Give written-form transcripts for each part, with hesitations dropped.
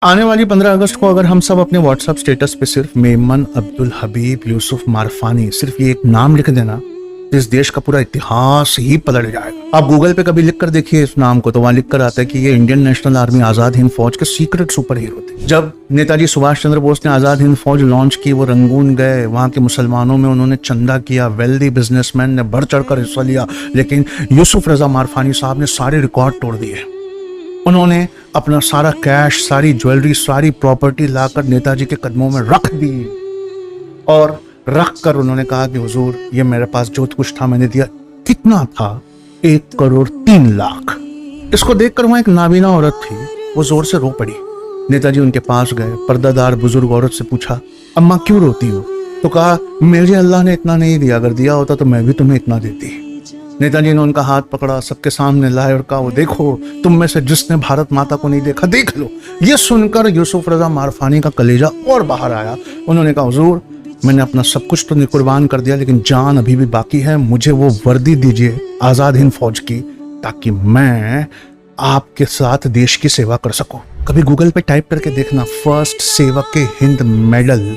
आने वाली 15 अगस्त को अगर हम सब अपने व्हाट्सएप स्टेटस पे सिर्फ मेमन अब्दुल हबीब यूसुफ मारफानी सिर्फ ये एक नाम लिख देना तो इस देश का पूरा इतिहास ही पलट जाएगा। आप गूगल पे कभी लिख कर देखिए इस नाम को तो वहां लिख कर आता है कि ये Indian national army Azad Hind फौज के सीक्रेट सुपर हीरो थे। जब नेताजी सुभाष चंद्र बोस ने आजाद हिंद फौज लॉन्च की, वो रंगून गए, वहां के मुसलमानों में उन्होंने चंदा किया, वेल्दी बिजनेसमैन ने बढ़ चढ़ कर हिस्सा लिया, लेकिन यूसुफ रजा मारफानी साहब ने सारे रिकॉर्ड तोड़ दिए। उन्होंने अपना सारा कैश, सारी ज्वेलरी, सारी प्रॉपर्टी लाकर नेताजी के कदमों में रख दी और रख कर उन्होंने कहा कि हुजूर ये मेरे पास जो कुछ था मैंने दिया। कितना था? 1,03,00,000। इसको देखकर वहां एक नाबीना औरत थी, वो जोर से रो पड़ी। नेताजी उनके पास गए, पर्दादार बुजुर्ग औरत से पूछा, अम्मा क्यों रोती हो? तो कहा, मुझे अल्लाह ने इतना नहीं दिया, अगर दिया होता तो मैं भी तुम्हें इतना देती। नेताजी ने उनका हाथ पकड़ा, सबके सामने लाए और कहा, वो देखो तुम में से जिसने भारत माता को नहीं देखा देख लो। ये सुनकर यूसुफ रजा मारफानी का कलेजा और बाहर आया। उन्होंने कहा, हुजूर मैंने अपना सब कुछ तो कुर्बान कर दिया, लेकिन जान अभी भी बाकी है। मुझे वो वर्दी दीजिए आजाद हिंद फौज की, ताकि मैं आपके साथ देश की सेवा कर सकूं। कभी गूगल पे टाइप करके देखना, फर्स्ट सेवक के हिंद मेडल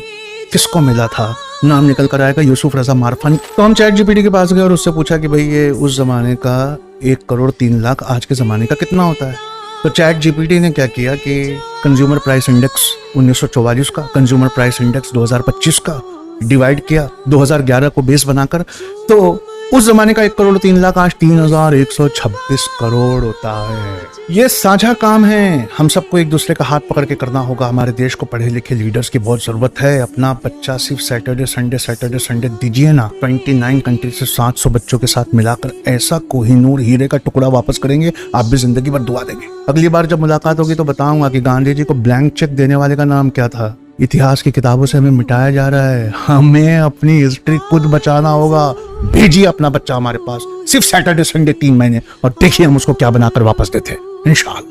किसको मिला था, नाम निकल कर आएगा यूसुफ रजा मारफानी। तो हम चैट जीपीटी के पास गए और उससे पूछा कि भाई ये उस जमाने का 1,03,00,000 आज के जमाने का कितना होता है। तो चैट जीपीटी ने क्या किया कि कंज्यूमर प्राइस इंडेक्स 1944 का, कंज्यूमर प्राइस इंडेक्स 2025 का डिवाइड किया 2011 को बेस बनाकर, तो उस जमाने का 1,03,00,000 आज 3,126 करोड़ होता है। ये साझा काम है, हम सबको एक दूसरे का हाथ पकड़ के करना होगा। हमारे देश को पढ़े लिखे लीडर्स की बहुत जरूरत है। अपना बच्चा सिर्फ सैटरडे संडे दीजिए ना, 29 कंट्री से 700 बच्चों के साथ मिलाकर ऐसा कोहिनूर हीरे का टुकड़ा वापस करेंगे, आप भी जिंदगी भर दुआ देंगे। अगली बार जब मुलाकात होगी तो बताऊंगा कि गांधी जी को ब्लैंक चेक देने वाले का नाम क्या था। इतिहास की किताबों से हमें मिटाया जा रहा है, हमें अपनी हिस्ट्री खुद बचाना होगा। भेजिए अपना बच्चा हमारे पास सिर्फ सैटरडे संडे 3 महीने और देखिए हम उसको क्या बनाकर वापस देते हैं इंशाअल्लाह।